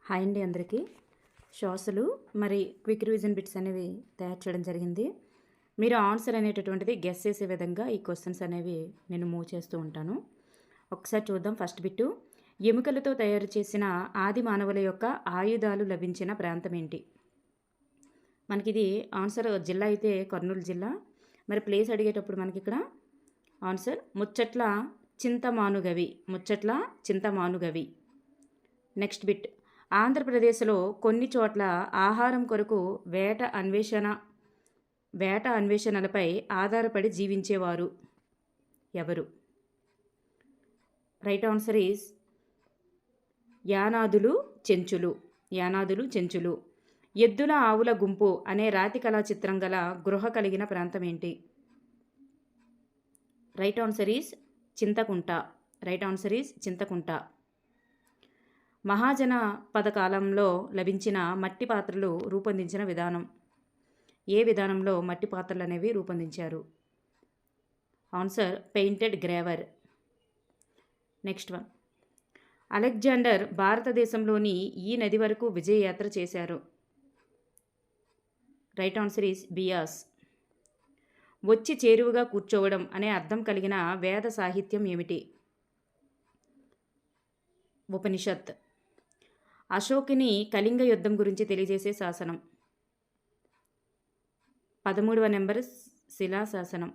Hi అండి అందరికీ. శ్వాసలు మరి క్విక్ రివిజన్ బిట్స్ అనేవి తయారు చేయడం జరిగింది. మీరు ఆన్సర్ అనేటటువంటిది గెస్ చేసే విధంగా ఈ క్వశ్చన్స్ అనేవి నేను మూవ్ చేస్తూ ఉంటాను. ఒకసారి చూద్దాం. ఫస్ట్ బిట్టు, ఎముకలతో తయారు చేసిన ఆది మానవుల యొక్క ఆయుధాలు లభించిన ప్రాంతం ఏంటి? మనకిది ఆన్సర్ జిల్లా అయితే కర్నూలు జిల్లా. మరి ప్లేస్ అడిగేటప్పుడు మనకి ఇక్కడ ఆన్సర్ ముచ్చట్ల చింతమానుగవి. నెక్స్ట్ బిట్, ఆంధ్రప్రదేశ్లో కొన్ని చోట్ల ఆహారం కొరకు వేట అన్వేషణలపై ఆధారపడి జీవించేవారు ఎవరు? రైట్ ఆన్సర్ ఈజ్ యానాదులు చెంచులు. ఎద్దుల ఆవుల గుంపు అనే రాతి కళా చిత్రం గల గృహ కలిగిన ప్రాంతం ఏంటి? Right answer is Chintakunta. మహాజన పథకాలంలో లభించిన మట్టి పాత్రలు రూపొందించిన విధానం. ఏ విధానంలో మట్టి పాత్రలు అనేవి రూపొందించారు? Answer painted grey ware. Next one, Alexander భారతదేశంలోని ఈ నది వరకు విజయయాత్ర చేశారు. Right answer is Beas. వచ్చి చేరువుగా కూర్చోవడం అనే అర్థం కలిగిన వేద సాహిత్యం ఏమిటి? ఉపనిషత్. అశోకుని కళింగ యుద్ధం గురించి తెలియజేసే శాసనం. 13వ నెంబర్ శిలాశాసనం.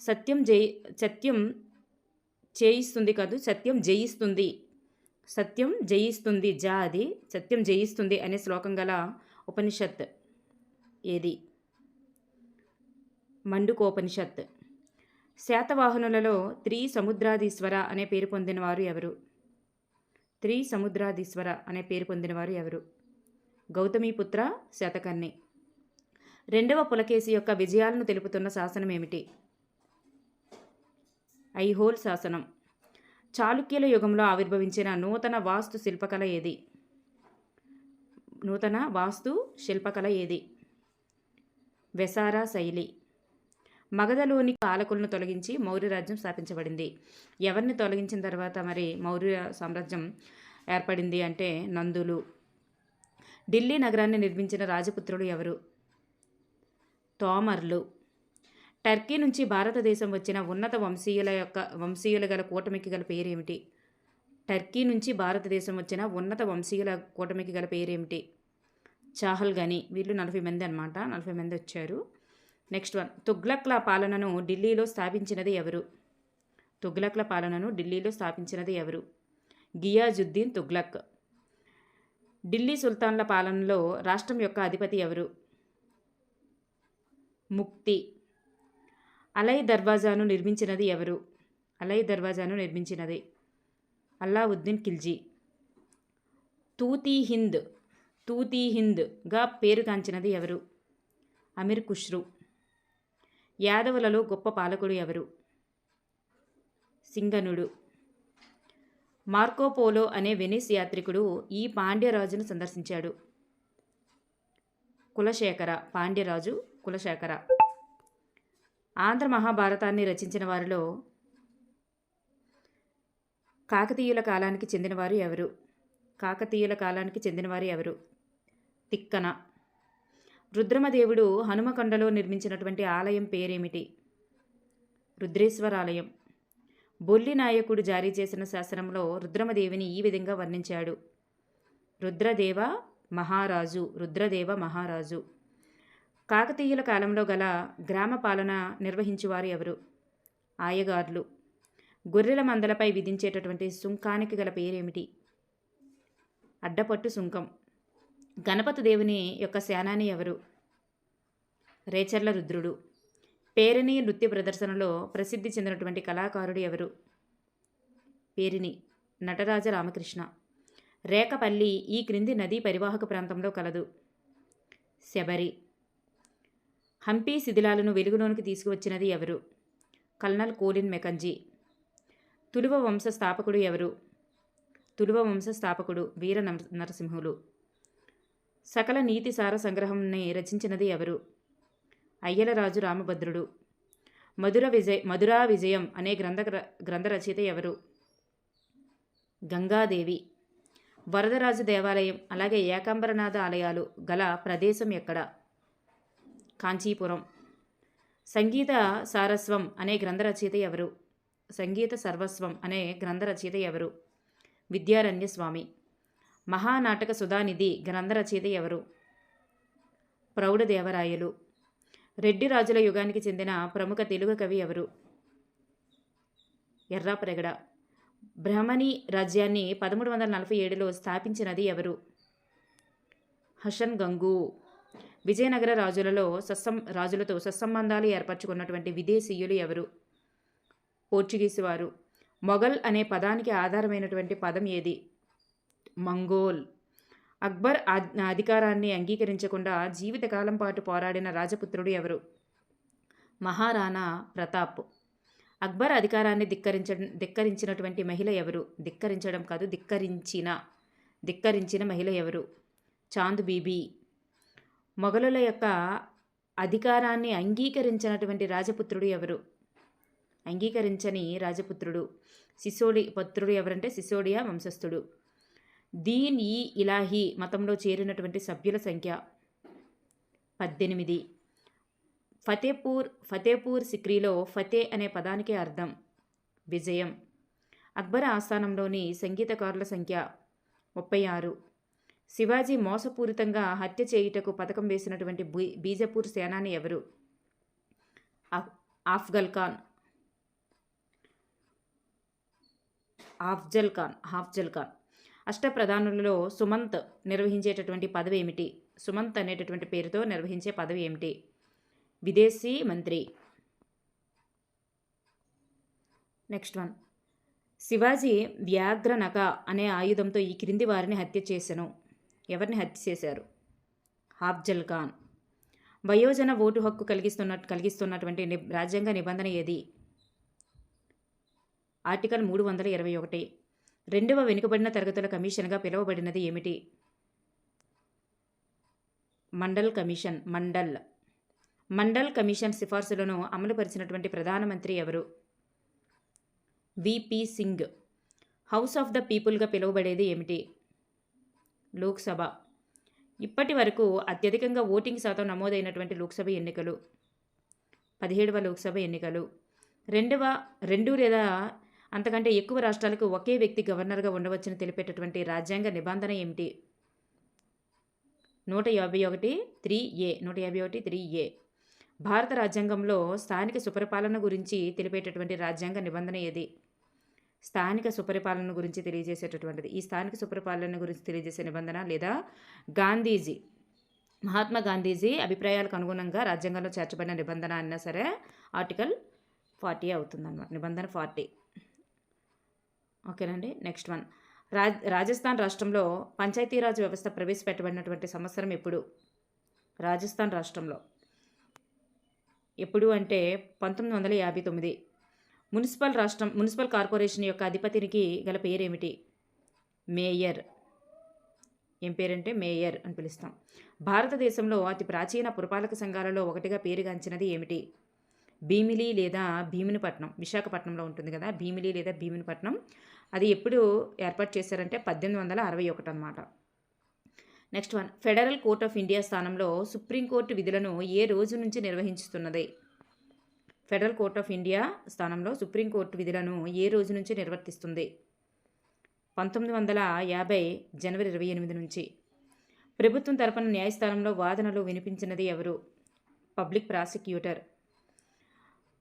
సత్యం జయిస్తుంది అనే శ్లోకం గల ఉపనిషత్ ఏది? మండుకోపనిషత్. శాతవాహనులలో త్రిసముద్రాధీశ్వర అనే పేరు పొందినవారు ఎవరు? గౌతమీపుత్ర శాతకర్ణి. రెండవ పులకేశి యొక్క విజయాలను తెలుపుతున్న శాసనం ఏమిటి? ఐహోల్ శాసనం. చాళుక్యుల యుగంలో ఆవిర్భవించిన నూతన వాస్తు శిల్పకళ ఏది? వెసారా శైలి. మగధలోని పాలకులను తొలగించి మౌర్య రాజ్యం స్థాపించబడింది. ఎవరిని తొలగించిన తర్వాత మరి మౌర్య సామ్రాజ్యం ఏర్పడింది అంటే నందులు. ఢిల్లీ నగరాన్ని నిర్మించిన రాజపుత్రులు ఎవరు? తోమర్లు. టర్కీ నుంచి భారతదేశం వచ్చిన ఉన్నత వంశీయుల గల కూటమికి గల పేరేమిటి? చాహల్గని. వీళ్ళు 40 మంది అన్నమాట. 40 మంది వచ్చారు. నెక్స్ట్ వన్, తుగ్లక్ల పాలనను ఢిల్లీలో స్థాపించినది ఎవరు? గియాజుద్దీన్ తుగ్లక్. ఢిల్లీ సుల్తాన్ల పాలనలో రాష్ట్రం యొక్క అధిపతి ఎవరు? ముక్తి. అలై దర్వాజాను నిర్మించినది ఎవరు? అల్లావుద్దీన్ ఖిల్జీ. తూతీ హింద్గా పేరుగాంచినది ఎవరు? అమీర్ ఖుష్రు. యాదవులలో గొప్ప పాలకుడు ఎవరు? సింగనుడు. మార్కోపోలో అనే వెనిస్ యాత్రికుడు ఈ పాండ్యరాజును సందర్శించాడు. పాండ్యరాజు కులశేఖర. ఆంధ్ర మహాభారతాన్ని రచించిన వారిలో కాకతీయుల కాలానికి చెందినవారు ఎవరు? తిక్కన. రుద్రమదేవుడు హనుమకొండలో నిర్మించినటువంటి ఆలయం పేరేమిటి? రుద్రేశ్వరాలయం. బొల్లి నాయకుడు జారీ చేసిన శాసనంలో రుద్రమదేవిని ఈ విధంగా వర్ణించాడు: రుద్రదేవ మహారాజు. కాకతీయుల కాలంలో గల గ్రామ పాలన నిర్వహించువారు ఎవరు? ఆయగార్లు. గొర్రెల మందలపై విధించేటటువంటి సుంకానికి గల పేరేమిటి? అడ్డపట్టు సుంకం. గణపతి దేవుని యొక్క సేనాని ఎవరు? రేచర్ల రుద్రుడు. పేరిణి నృత్య ప్రదర్శనలో ప్రసిద్ధి చెందినటువంటి కళాకారుడు ఎవరు? పేరిణి నటరాజ రామకృష్ణ. రేకపల్లి ఈ క్రింది నదీ పరివాహక ప్రాంతంలో కలదు. శబరి. హంపీ శిథిలాలను వెలుగులోనికి తీసుకువచ్చినది ఎవరు? Colonel choline Mackenzie. తులువ వంశ స్థాపకుడు ఎవరు? వీర నరసింహులు. సకల నీతి సార సంగ్రహాన్ని రచించినది ఎవరు? అయ్యలరాజు రామభద్రుడు. మధురా విజయం అనే గ్రంథ రచయిత ఎవరు? గంగాదేవి. వరదరాజు దేవాలయం అలాగే ఏకాంబరనాథ ఆలయాలు గల ప్రదేశం ఎక్కడ? కాంచీపురం. సంగీత సారస్వం అనే గ్రంథ రచయిత ఎవరు? సంగీత సర్వస్వం అనే గ్రంథ రచయిత ఎవరు? విద్యారణ్య స్వామి. మహానాటక సుధానిధి గ్రంథ రచయిత ఎవరు? ప్రౌఢదేవరాయలు. రెడ్డి రాజుల యుగానికి చెందిన ప్రముఖ తెలుగు కవి ఎవరు? ఎర్రాప్రగడ. బ్రహ్మణి రాజ్యాన్ని 1347లో స్థాపించినది ఎవరు? హషన్ గంగు. విజయనగర రాజులతో సత్సంబంధాలు ఏర్పరచుకున్నటువంటి విదేశీయులు ఎవరు? పోర్చుగీసు వారు. మొఘల్ అనే పదానికి ఆధారమైనటువంటి పదం ఏది? మంగోల్. అక్బర్ అధికారాన్ని అంగీకరించకుండా జీవితకాలం పాటు పోరాడిన రాజపుత్రుడు ఎవరు? మహారాణా ప్రతాప్. అక్బర్ అధికారాన్ని ధిక్కరించినటువంటి మహిళ ఎవరు? ధిక్కరించడం కాదు, ధిక్కరించిన మహిళ ఎవరు? చాంద్ బీబీ. మొఘలుల యొక్క అధికారాన్ని అంగీకరించినటువంటి రాజపుత్రుడు ఎవరు? అంగీకరించని రాజపుత్రుడు పుత్రుడు ఎవరంటే సిసోడియా వంశస్థుడు. దీన్ ఈ ఇలాహీ మతంలో చేరినటువంటి సభ్యుల సంఖ్య 18. ఫతేపూర్ సిక్రీలో ఫతే అనే పదానికి అర్థం విజయం. అక్బర్ ఆస్థానంలోని సంగీతకారుల సంఖ్య 36. శివాజీ మోసపూరితంగా హత్య చేయుటకు పథకం వేసినటువంటి బీజపూర్ సేనాని ఎవరు? ఆఫ్జల్ ఖాన్. అష్టప్రధానులలో సుమంత్ నిర్వహించేటటువంటి పదవి ఏమిటి? సుమంత్ అనేటటువంటి పేరుతో నిర్వహించే పదవి ఏమిటి? విదేశీ మంత్రి. Next one. శివాజీ వ్యాఘ్రనక అనే ఆయుధంతో ఈ క్రింది వారిని హత్య చేసెను. ఎవరిని హత్య చేశారు? ఆఫ్జల్ ఖాన్. వయోజన ఓటు హక్కు కలిగిస్తున్నటువంటి రాజ్యాంగ నిబంధన ఏది? ఆర్టికల్ 321. రెండవ వెనుకబడిన తరగతుల కమిషన్గా పిలువబడినది ఏమిటి? మండల్ కమిషన్. మండల్ కమిషన్ సిఫార్సులను అమలుపరిచినటువంటి ప్రధానమంత్రి ఎవరు? VP Singh. House of the పీపుల్గా పిలువబడేది ఏమిటి? లోక్సభ. ఇప్పటి వరకు అత్యధికంగా ఓటింగ్ శాతం నమోదైనటువంటి లోక్సభ ఎన్నికలు 17వ లోక్సభ ఎన్నికలు. రెండు లేదా అంతకంటే ఎక్కువ రాష్ట్రాలకు ఒకే వ్యక్తి గవర్నర్గా ఉండవచ్చని తెలిపేటటువంటి రాజ్యాంగ నిబంధన ఏమిటి? 151(3)A. భారత రాజ్యాంగంలో స్థానిక సుపరిపాలన గురించి తెలిపేటటువంటి రాజ్యాంగ నిబంధన ఏది? స్థానిక సుపరిపాలన గురించి తెలియజేసేటటువంటిది. ఈ స్థానిక సుపరిపాలన గురించి తెలియజేసే నిబంధన లేదా మహాత్మా గాంధీజీ అభిప్రాయాలకు అనుగుణంగా రాజ్యాంగంలో చేర్చబడిన నిబంధన అన్నా సరే ఆర్టికల్ 40 అవుతుందన్నమాట. నిబంధన 40. ఓకేనండి. Next one. రాజస్థాన్ రాష్ట్రంలో పంచాయతీరాజ్ వ్యవస్థ ప్రవేశపెట్టబడినటువంటి సంవత్సరం ఎప్పుడు? రాజస్థాన్ రాష్ట్రంలో ఎప్పుడు అంటే 1959. మున్సిపల్ కార్పొరేషన్ యొక్క అధిపతికి గల పేరేమిటి? మేయర్. ఏం పేరంటే మేయర్ అని పిలుస్తాం. భారతదేశంలో అతి ప్రాచీన పురపాలక సంఘాలలో ఒకటిగా పేరుగాంచినది ఏమిటి? భీమిలి లేదా భీమునిపట్నం. విశాఖపట్నంలో ఉంటుంది కదా, భీమిలి లేదా భీమునిపట్నం. అది ఎప్పుడు ఏర్పాటు చేశారంటే 1861 అన్నమాట. Next one. Federal court of India స్థానంలో సుప్రీంకోర్టు విధులను ఏ రోజు నుంచి నిర్వహిస్తున్నది? ఫెడరల్ కోర్ట్ ఆఫ్ ఇండియా స్థానంలో సుప్రీంకోర్టు విధులను ఏ రోజు నుంచి నిర్వర్తిస్తుంది? 1950 జనవరి 28 నుంచి. ప్రభుత్వం తరపున న్యాయస్థానంలో వాదనలు వినిపించినది ఎవరు? Public prosecutor.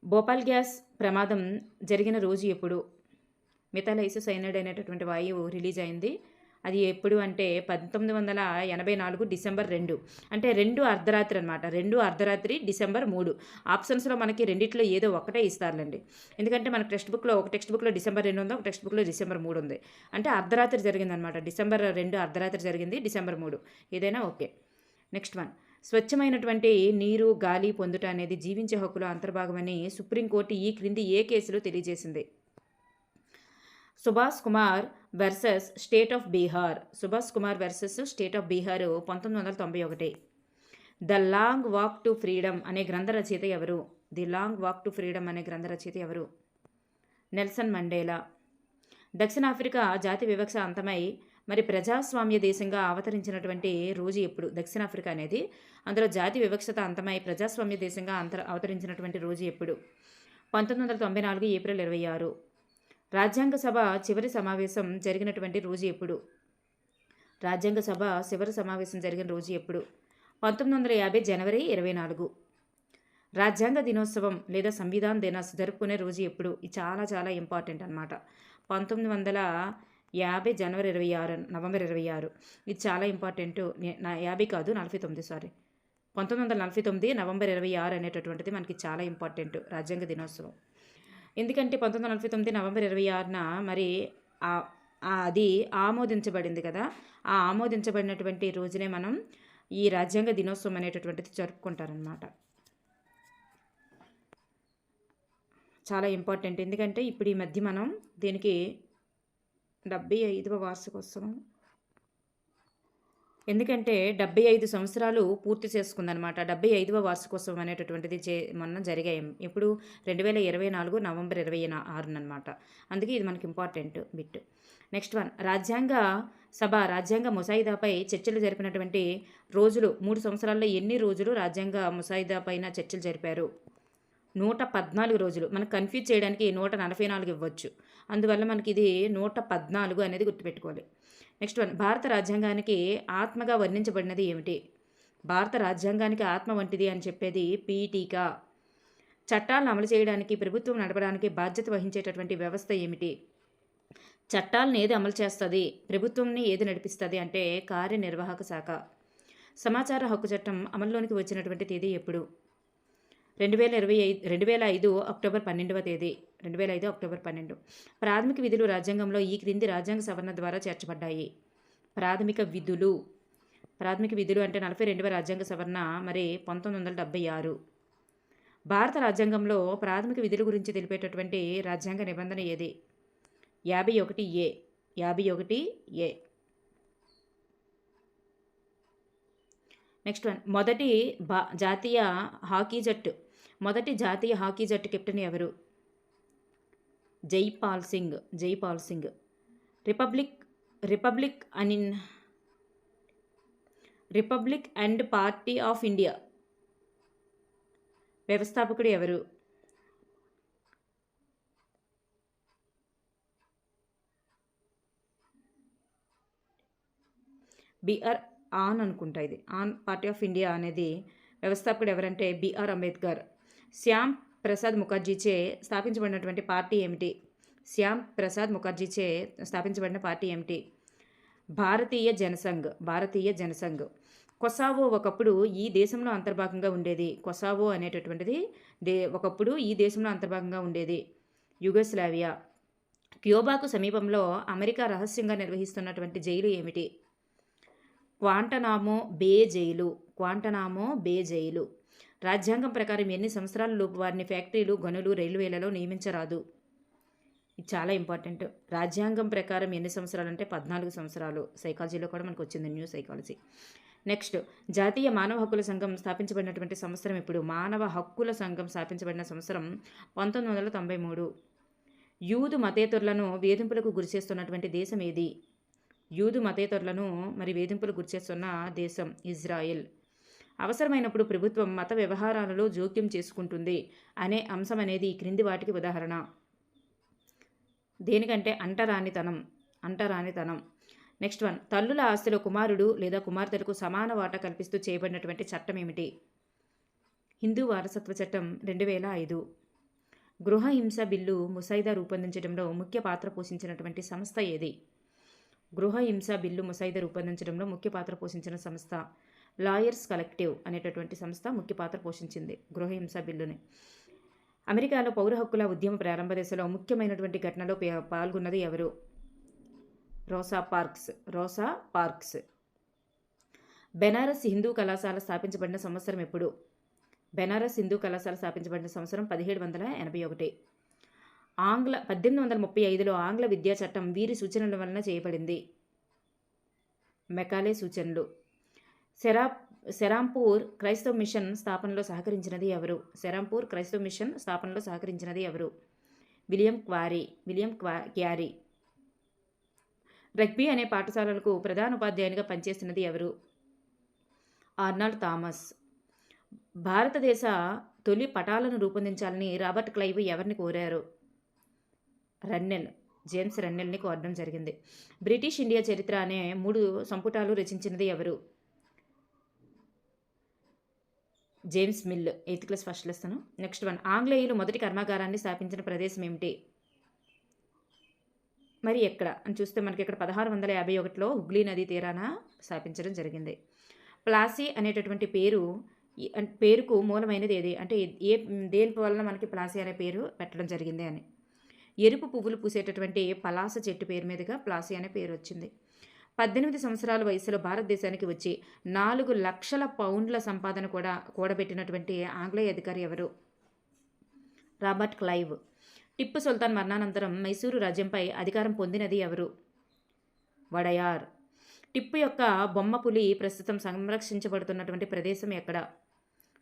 భోపాల్ గ్యాస్ ప్రమాదం జరిగిన రోజు ఎప్పుడు? మిథైల్ఐసోసైనైడ్ అనేటటువంటి వాయువు రిలీజ్ అయింది. అది ఎప్పుడు అంటే 1984 డిసెంబర్ 2. అంటే 2 అర్ధరాత్రి అనమాట. 2 అర్ధరాత్రి డిసెంబర్ 3. ఆప్షన్స్లో మనకి రెండిట్లో ఏదో ఒకటే ఇస్తారులేండి. ఎందుకంటే మనకు ఒక టెక్స్ట్ బుక్లో డిసెంబర్ 2 ఉంది, ఒక టెక్స్ట్ బుక్లో డిసెంబర్ 3 ఉంది. అంటే అర్ధరాత్రి జరిగిందనమాట. డిసెంబర్ 2 అర్ధరాత్రి జరిగింది, డిసెంబర్ 3 ఏదైనా ఓకే. Next one. స్వచ్ఛమైనటువంటి నీరు గాలి పొందుట అనేది జీవించే హక్కులో అంతర్భాగమని సుప్రీంకోర్టు ఈ క్రింది ఏ కేసులో తెలియజేసింది? Subhash Kumar versus state of Bihar. 1991. The long walk to freedom అనే గ్రంథ రచయిత ఎవరు? Nelson Mandela. దక్షిణాఫ్రికా జాతి వివక్ష అంతమై మరి ప్రజాస్వామ్య దేశంగా అవతరించినటువంటి రోజు ఎప్పుడు? దక్షిణాఫ్రికా అనేది. అందులో జాతి వివక్షత అంతమై ప్రజాస్వామ్య దేశంగా అవతరించినటువంటి రోజు ఎప్పుడు? 1994 ఏప్రిల్ 26. రాజ్యాంగ సభ చివరి సమావేశం జరిగినటువంటి రోజు ఎప్పుడు? రాజ్యాంగ సభ చివరి సమావేశం జరిగిన రోజు ఎప్పుడు? 1950 జనవరి 24. రాజ్యాంగ దినోత్సవం లేదా సంవిధాన్ దినస్ జరుపుకునే రోజు ఎప్పుడు? ఇది చాలా చాలా ఇంపార్టెంట్ అనమాట. 1950 జనవరి 26, నవంబర్ 26. ఇది చాలా ఇంపార్టెంట్. 50 కాదు 49, సారీ, 1949 నవంబర్ 26 అనేటటువంటిది మనకి చాలా ఇంపార్టెంట్ రాజ్యాంగ దినోత్సవం. ఎందుకంటే 1949 నవంబర్ 26న మరి అది ఆమోదించబడింది కదా. ఆ ఆమోదించబడినటువంటి రోజునే మనం ఈ రాజ్యాంగ దినోత్సవం అనేటటువంటిది జరుపుకుంటారనమాట. చాలా ఇంపార్టెంట్. ఎందుకంటే ఇప్పుడు ఈ మధ్య మనం దీనికి 75వ వార్షికోత్సవం, ఎందుకంటే 75 సంవత్సరాలు పూర్తి చేసుకుందనమాట. 75వ వార్షికోత్సవం అనేటటువంటిది మొన్న జరిగాయి. ఇప్పుడు 2024 నవంబర్ 26 అనమాట. అందుకే ఇది మనకి ఇంపార్టెంట్ బిట్. నెక్స్ట్ వన్, రాజ్యాంగ సభ రాజ్యాంగ ముసాయిదాపై చర్చలు జరిపినటువంటి రోజులు 3 సంవత్సరాల్లో ఎన్ని రోజులు రాజ్యాంగ ముసాయిదా పైన చర్చలు జరిపారు? 114 రోజులు. మనకు కన్ఫ్యూజ్ చేయడానికి 144 ఇవ్వచ్చు. అందువల్ల మనకి ఇది 114 అనేది గుర్తుపెట్టుకోవాలి. నెక్స్ట్ వన్, భారత రాజ్యాంగానికి ఆత్మగా వర్ణించబడినది ఏమిటి? భారత రాజ్యాంగానికి ఆత్మ వంటిది అని చెప్పేది పీఠిక. చట్టాలను అమలు చేయడానికి, ప్రభుత్వం నడపడానికి బాధ్యత వహించేటటువంటి వ్యవస్థ ఏమిటి? చట్టాలను ఏది అమలు చేస్తుంది, ప్రభుత్వంని ఏది నడిపిస్తుంది అంటే కార్యనిర్వాహక శాఖ. సమాచార హక్కు చట్టం అమల్లోనికి వచ్చినటువంటి తేదీ ఎప్పుడు? 2005 అక్టోబర్ 12వ తేదీ. 2005 అక్టోబర్ 12. ప్రాథమిక విధులు రాజ్యాంగంలో ఈ క్రింది రాజ్యాంగ సవరణ ద్వారా చేర్చబడ్డాయి. ప్రాథమిక విధులు అంటే 42వ రాజ్యాంగ సవరణ మరి 1976. భారత రాజ్యాంగంలో ప్రాథమిక విధుల గురించి తెలిపేటటువంటి రాజ్యాంగ నిబంధన ఏది? 51A. 51A. నెక్స్ట్ వన్, మొదటి జాతీయ హాకీ జట్టు కెప్టెన్ ఎవరు? Jaipal Singh. Republic and party of India వ్యవస్థాపకుడు ఎవరు? బిఆర్ ఆన్ అనుకుంటా. ఇది ఆన్ పార్టీ ఆఫ్ ఇండియా అనేది వ్యవస్థాపకుడు ఎవరంటే బిఆర్ అంబేద్కర్. శ్యామ్ ప్రసాద్ ముఖర్జీచే స్థాపించబడినటువంటి పార్టీ ఏమిటి? స్థాపించబడిన పార్టీ ఏమిటి? భారతీయ జనసంఘ్. కొసావో ఒకప్పుడు ఈ దేశంలో అంతర్భాగంగా ఉండేది. కొసావో అనేటటువంటిది ఒకప్పుడు ఈ దేశంలో అంతర్భాగంగా ఉండేది. యుగోస్లావియా. క్యూబాకు సమీపంలో అమెరికా రహస్యంగా నిర్వహిస్తున్నటువంటి జైలు ఏమిటి? క్వాంటనామో బే జైలు. రాజ్యాంగం ప్రకారం ఎన్ని సంవత్సరాల లోపు వారిని ఫ్యాక్టరీలు, గనులు, రైల్వేలలో నియమించరాదు? ఇది చాలా ఇంపార్టెంట్. రాజ్యాంగం ప్రకారం ఎన్ని సంవత్సరాలు అంటే 14 సంవత్సరాలు. సైకాలజీలో కూడా మనకు వచ్చింది, న్యూ సైకాలజీ. నెక్స్ట్, జాతీయ మానవ హక్కుల సంఘం స్థాపించబడినటువంటి సంవత్సరం ఇప్పుడు? మానవ హక్కుల సంఘం స్థాపించబడిన సంవత్సరం 1993. యూదు మతేతరులను వేధింపులకు గురిచేస్తున్నటువంటి దేశం ఏది? వేధింపులకు గురిచేస్తున్న దేశం ఇజ్రాయెల్. అవసరమైనప్పుడు ప్రభుత్వం మత వ్యవహారాలలో జోక్యం చేసుకుంటుంది అనే అంశం అనేది ఈ క్రింది వాటికి ఉదాహరణ? దేనికంటే అంటరానితనం. నెక్స్ట్ వన్, తల్లుల ఆస్తిలో కుమారుడు లేదా కుమార్తెలకు సమాన వాటా కల్పిస్తూ చేయబడినటువంటి చట్టం ఏమిటి? హిందూ వారసత్వ చట్టం 2005. గృహహింస బిల్లు ముసాయిదా రూపొందించడంలో ముఖ్య పాత్ర పోషించినటువంటి సంస్థ ఏది? గృహహింస బిల్లు ముసాయిదా రూపొందించడంలో ముఖ్య పాత్ర పోషించిన సంస్థ లాయర్స్ కలెక్టివ్ అనేటటువంటి సంస్థ ముఖ్య పాత్ర పోషించింది గృహహింస బిల్లుని. అమెరికాలో పౌర హక్కుల ఉద్యమ ప్రారంభ దశలో ముఖ్యమైనటువంటి ఘటనలో పాల్గొన్నది ఎవరు? రోసా పార్క్స్. బెనారస్ హిందూ కళాశాల స్థాపించబడిన సంవత్సరం ఎప్పుడు? బెనారస్ హిందూ కళాశాల స్థాపించబడిన సంవత్సరం 1781. 1835లో ఆంగ్ల విద్యా చట్టం వీరి సూచనల వలన చేయబడింది? మెకాలే సూచనలు. సెరాంపూర్ క్రైస్తవ మిషన్ స్థాపనలో సహకరించినది ఎవరు? William carry. రగ్బీ అనే పాఠశాలలకు ప్రధాన ఉపాధ్యాయునిగా పనిచేస్తున్నది ఎవరు? Arnold Thomas. భారతదేశ తొలి పటాలను రూపొందించాలని రాబర్ట్ క్లైవ్ ఎవరిని కోరారు? రన్నెల్. జేమ్స్ రన్నెల్ని కోరడం జరిగింది. బ్రిటిష్ ఇండియా చరిత్ర అనే 3 సంపుటాలు రచించినది ఎవరు? James Mill. 8th class first lesson. Next one. ఆంగ్లేయులు మొదటి కర్మాగారాన్ని స్థాపించిన ప్రదేశం ఏమిటి? మరి ఎక్కడ అని చూస్తే మనకి ఇక్కడ 1651లో హుగ్లీ నదీ తీరాన స్థాపించడం జరిగింది. ప్లాసీ అనేటటువంటి పేరుకు మూలమైనది ఏది? అంటే దేని వలన మనకి ప్లాసీ అనే పేరు పెట్టడం జరిగింది అని. ఎరుపు పువ్వులు పూసేటటువంటి పలాస చెట్టు పేరు మీదుగా ప్లాసీ అనే పేరు వచ్చింది. 18 సంవత్సరాల వయసులో భారతదేశానికి వచ్చి 4 లక్షల పౌండ్ల సంపాదన కూడా కూడబెట్టినటువంటి ఆంగ్లేయ అధికారి ఎవరు? Robert Clive. టిప్పు సుల్తాన్ మరణానంతరం మైసూరు రాజ్యంపై అధికారం పొందినది ఎవరు? వడయార్. టిప్పు యొక్క బొమ్మ పులి ప్రస్తుతం సంరక్షించబడుతున్నటువంటి ప్రదేశం ఎక్కడ?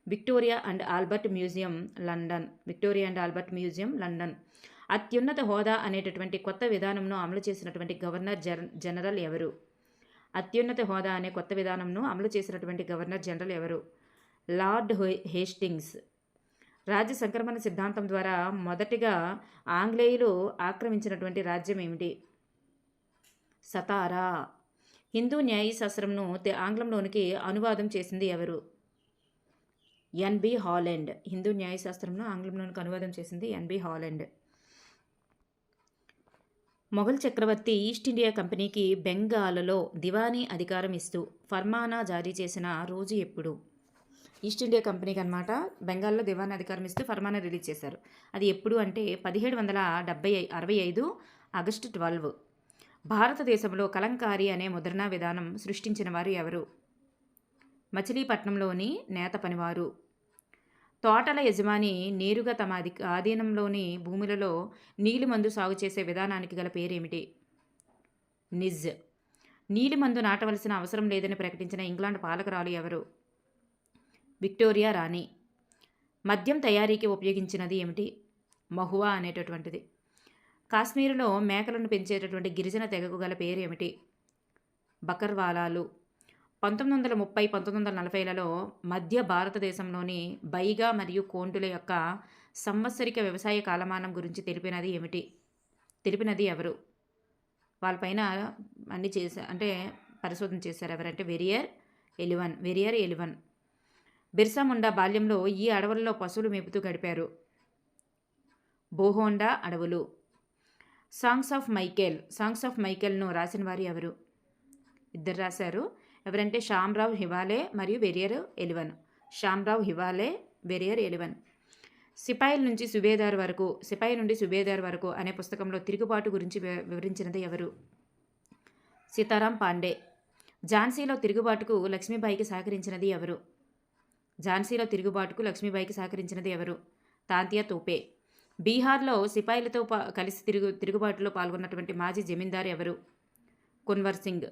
Victoria and Albert museum, London. Victoria and Albert museum, London. అత్యున్నత హోదా అనేటటువంటి కొత్త విధానంను అమలు చేసినటువంటి గవర్నర్ జనరల్ ఎవరు? అత్యున్నత హోదా అనే కొత్త విధానంను అమలు చేసినటువంటి గవర్నర్ జనరల్ ఎవరు? Lord Hastings. రాజ్య సంక్రమణ సిద్ధాంతం ద్వారా మొదటిగా ఆంగ్లేయులు ఆక్రమించినటువంటి రాజ్యం ఏమిటి? సతారా. హిందూ న్యాయశాస్త్రంను ఆంగ్లంలోనికి అనువాదం చేసింది ఎవరు? NB Holland. హిందూ న్యాయశాస్త్రంను ఆంగ్లంలోనికి అనువాదం చేసింది ఎన్బి హాలండ్. మొఘల్ చక్రవర్తి ఈస్ట్ ఇండియా కంపెనీకి బెంగాల్లో దివానీ అధికారం ఇస్తూ ఫర్మానా జారీ చేసిన రోజు ఎప్పుడు? ఈస్ట్ ఇండియా కంపెనీకి అనమాట బెంగాల్లో దివానీ అధికారం ఇస్తూ ఫర్మానా రిలీజ్ చేశారు. అది ఎప్పుడు అంటే 1765 ఆగస్టు 12. భారతదేశంలో కలంకారీ అనే ముద్రణా విధానం సృష్టించిన వారు ఎవరు? మచిలీపట్నంలోని నేత పనివారు. తోటల యజమాని నేరుగా తమ ఆధీనంలోని భూములలో నీలిమందు సాగు చేసే విధానానికి గల పేరేమిటి? నిజ్. నీలిమందు నాటవలసిన అవసరం లేదని ప్రకటించిన ఇంగ్లాండ్ పాలకురాలు ఎవరు? విక్టోరియా రాణి. మద్యం తయారీకి ఉపయోగించినది ఏమిటి? మహువా అనేటటువంటిది. కాశ్మీరులో మేకలను పెంచేటటువంటి గిరిజన తెగకు గల పేరు ఏమిటి? బకర్వాలాలు. 1930-1940లలో మధ్య భారతదేశంలోని బైగా మరియు కోండుల యొక్క సంవత్సరిక వ్యవసాయ కాలమానం గురించి తెలిపినది ఎవరు? వాళ్ళపైన అన్ని పరిశోధన చేశారు ఎవరంటే వెరియర్ ఎలివన్. బిర్సా ముండా బాల్యంలో ఈ అడవుల్లో పశువులు మేపుతూ గడిపారు. బోహోండా అడవులు. సాంగ్స్ ఆఫ్ మైకేల్ను రాసిన వారు ఎవరు? ఇద్దరు రాశారు. ఎవరంటే శ్యామ్రావ్ హివాలే మరియు వెరియర్ ఎలివన్. సిపాయి నుండి సుబేదార్ వరకు అనే పుస్తకంలో తిరుగుబాటు గురించి వివరించినది ఎవరు? సీతారాం పాండే. ఝాన్సీలో తిరుగుబాటుకు లక్ష్మీబాయికి సహకరించినది ఎవరు? తాంతియా తోపే. బీహార్లో సిపాయిలతో కలిసి తిరుగుబాటులో పాల్గొన్నటువంటి మాజీ జమీందారు ఎవరు? కున్వర్ సింగ్.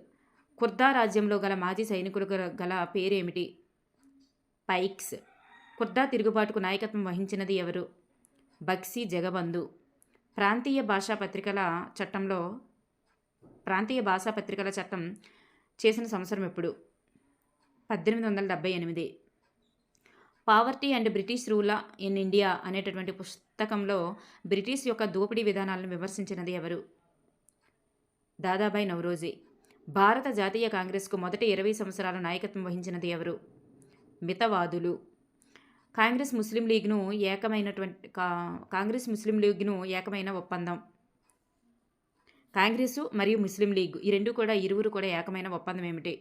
ఖుర్దా రాజ్యంలో గల మాజీ సైనికులు గల పేరేమిటి? పైక్స్. ఖుర్దా తిరుగుబాటుకు నాయకత్వం వహించినది ఎవరు? బక్సీ జగబంధు. ప్రాంతీయ భాషా పత్రికల చట్టం చేసిన సంవత్సరం ఎప్పుడు? 1878. Poverty and British rule in India అనేటటువంటి పుస్తకంలో బ్రిటిష్ యొక్క దోపిడీ విధానాలను విమర్శించినది ఎవరు? దాదాబాయి నౌరోజీ. భారత జాతీయ కాంగ్రెస్కు మొదటి 20 సంవత్సరాల నాయకత్వం వహించినది ఎవరు? మితవాదులు. కాంగ్రెస్ ముస్లిం లీగ్ను ఏకమైన ఒప్పందం. కాంగ్రెసు మరియు ముస్లిం లీగ్ ఇరువురు కూడా ఏకమైన ఒప్పందం ఏమిటి?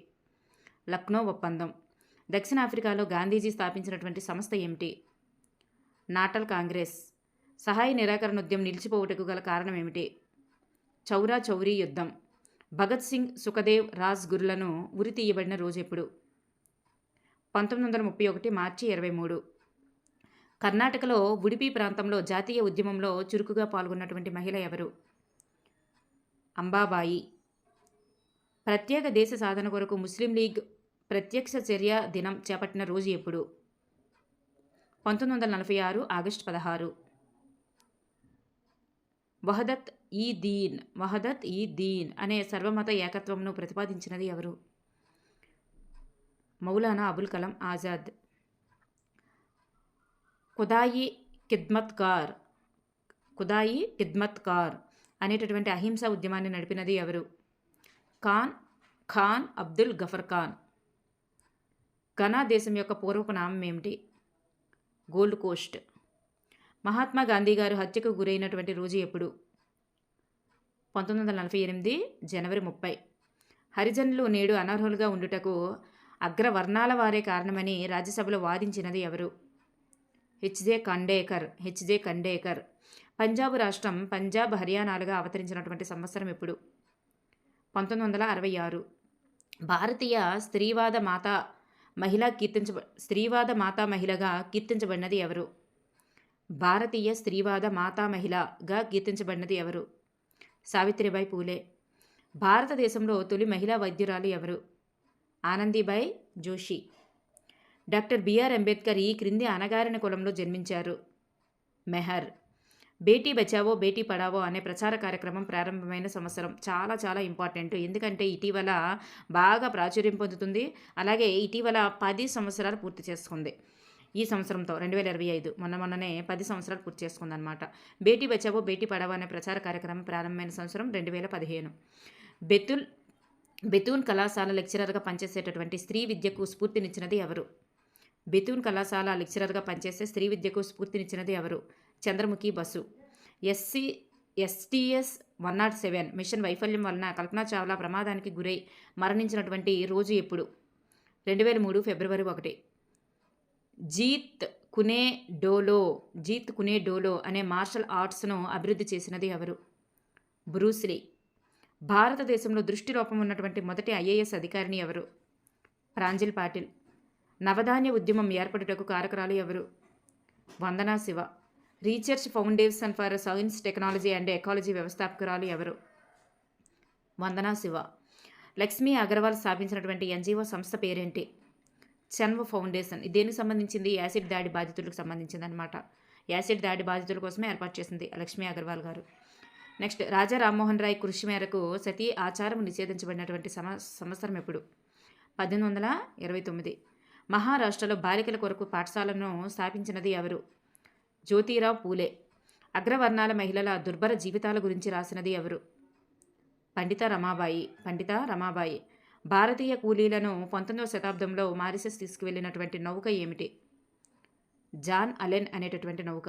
లక్నో ఒప్పందం. దక్షిణాఫ్రికాలో గాంధీజీ స్థాపించినటువంటి సంస్థ ఏమిటి? నాటల్ కాంగ్రెస్. సహాయ నిరాకరణ ఉద్యమం నిలిచిపోవుటకు గల కారణం ఏమిటి? చౌరా చౌరీ యుద్ధం. భగత్ సింగ్, సుఖదేవ్, రాజ్గురులను ఉరి తీయబడిన రోజు ఎప్పుడు? 1931 మార్చి 23. కర్ణాటకలో ఉడిపి ప్రాంతంలో జాతీయ ఉద్యమంలో చురుకుగా పాల్గొన్నటువంటి మహిళ ఎవరు? అంబాబాయి. ప్రత్యేక దేశ సాధన కొరకు ముస్లిం లీగ్ ప్రత్యక్ష చర్య దినం చేపట్టిన రోజు ఎప్పుడు? 1946 ఆగస్టు 16. వహదత్ ఈ దీన్ వహదత్ ఈ దీన్ అనే సర్వమత ఏకత్వంను ప్రతిపాదించినది ఎవరు? మౌలానా అబుల్ కలాం ఆజాద్. ఖుదాయి ఖిద్మత్కార్ ఖుదాయి ఖిద్మత్కార్ అనేటటువంటి అహింసా ఉద్యమాన్ని నడిపినది ఎవరు? ఖాన్ అబ్దుల్ గఫర్ ఖాన్. ఘనా దేశం యొక్క పూర్వపు నామం ఏమిటి? Gold Coast. మహాత్మా గాంధీ గారు హత్యకు గురైనటువంటి రోజు ఎప్పుడు? 1948 జనవరి 30. హరిజనులు నేడు అనర్హులుగా ఉండుటకు అగ్రవర్ణాల వారే కారణమని రాజ్యసభలో వాదించినది ఎవరు? హెచ్జే ఖండేకర్. పంజాబ్ రాష్ట్రం పంజాబ్ హర్యానాలుగా అవతరించినటువంటి సంవత్సరం ఎప్పుడు? 1966. భారతీయ స్త్రీవాద మాతా మహిళగా కీర్తించబడినది ఎవరు? భారతీయ స్త్రీవాద మాతా మహిళగా కీర్తించబడినది ఎవరు? సావిత్రిబాయి పూలే. భారతదేశంలో తొలి మహిళా వైద్యురాలు ఎవరు? ఆనందీబాయి జోషి. డాక్టర్ బిఆర్ అంబేద్కర్ ఈ క్రింది అణగారిన కులంలో జన్మించారు? మెహర్. బేటీ బచావో బేటీ పడావో అనే ప్రచార కార్యక్రమం ప్రారంభమైన సంవత్సరం చాలా చాలా ఇంపార్టెంట్. ఎందుకంటే ఇటీవల బాగా ప్రాచుర్యం పొందుతుంది. అలాగే ఇటీవల 10 సంవత్సరాలు పూర్తి చేసుకుంది. ఈ సంవత్సరంతో 2025 మొన్ననే 10 సంవత్సరాలు పూర్తి చేసుకుందనమాట. బేటీ బచావో బేటీ పడావో అనే ప్రచార కార్యక్రమం ప్రారంభమైన సంవత్సరం 2015. బెతూన్ కళాశాల లెక్చరర్గా పనిచేసేటటువంటి స్త్రీ విద్యకు స్ఫూర్తినిచ్చినది ఎవరు? బెతూన్ కళాశాల లెక్చరర్గా పనిచేసే స్త్రీ విద్యకు స్ఫూర్తినిచ్చినది ఎవరు? చంద్రముఖి బసు. STS 107 మిషన్ వైఫల్యం వలన కల్పనా చావ్లా ప్రమాదానికి గురై మరణించినటువంటి రోజు ఎప్పుడు? 2003 ఫిబ్రవరి 1. జీత్ కునే డోలో అనే మార్షల్ ఆర్ట్స్ను అభివృద్ధి చేసినది ఎవరు? బ్రూస్లీ. భారతదేశంలో దృష్టిలోపం ఉన్నటువంటి మొదటి IAS అధికారిని ఎవరు? ప్రాంజల్ పాటిల్. నవధాన్య ఉద్యమం ఏర్పడుటకు కారకురాలు ఎవరు? Vandana Shiva. Research foundation for science technology and ecology వ్యవస్థాపకురాలు ఎవరు? వందనా శివ. లక్ష్మీ అగర్వాల్ స్థాపించినటువంటి NGO సంస్థ పేరేంటి? చన్వ ఫౌండేషన్. దేనికి సంబంధించింది? యాసిడ్ దాడి బాధితులకు సంబంధించింది అనమాట. యాసిడ్ దాడి బాధితుల కోసమే ఏర్పాటు చేసింది లక్ష్మీ అగర్వాల్ గారు. నెక్స్ట్, రాజా రామ్మోహన్ రాయ్ కృషి మేరకు సతీ ఆచారం నిషేధించబడినటువంటి సంవత్సరం ఎప్పుడు? 1829. మహారాష్ట్రలో బాలికల కొరకు పాఠశాలను స్థాపించినది ఎవరు? జ్యోతిరావు పూలే. అగ్రవర్ణాల మహిళల దుర్భర జీవితాల గురించి రాసినది ఎవరు? పండిత రమాబాయి. భారతీయ కూలీలను 19వ శతాబ్దంలో మారిషస్ తీసుకువెళ్ళినటువంటి నౌక ఏమిటి? జాన్ అలెన్ అనేటటువంటి నౌక.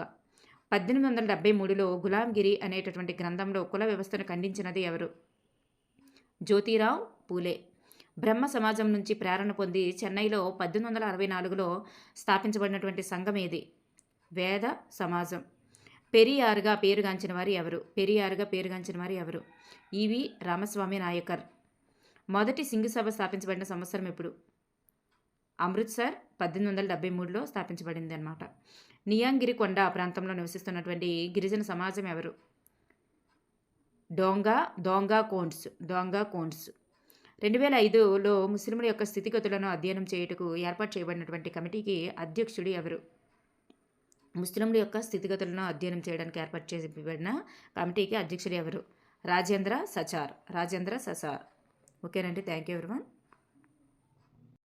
1873లో గులాంగిరి అనేటటువంటి గ్రంథంలో కుల వ్యవస్థను ఖండించినది ఎవరు? జ్యోతిరావు పూలే. బ్రహ్మ సమాజం నుంచి ప్రేరణ పొంది చెన్నైలో 1864లో స్థాపించబడినటువంటి సంఘం ఏది? వేద సమాజం. పెరియార్గా పేరుగాంచిన వారు ఎవరు? ఈవి రామస్వామి నాయకర్. మొదటి సింగ్ సభ స్థాపించబడిన సంవత్సరం ఎప్పుడు? అమృత్సర్ 1873లో స్థాపించబడింది అన్నమాట. నియాంగిరి కొండ ప్రాంతంలో నివసిస్తున్నటువంటి గిరిజన సమాజం ఎవరు? దోంగా కోండ్స్. 2005లో ముస్లింల యొక్క స్థితిగతులను అధ్యయనం చేయుటకు ఏర్పాటు చేయబడినటువంటి కమిటీకి అధ్యక్షుడు ఎవరు? ముస్లింల యొక్క స్థితిగతులను అధ్యయనం చేయడానికి ఏర్పాటు చేయబడిన కమిటీకి అధ్యక్షుడు ఎవరు? రాజేంద్ర సచార్. ఓకేనండి. Thank you everyone.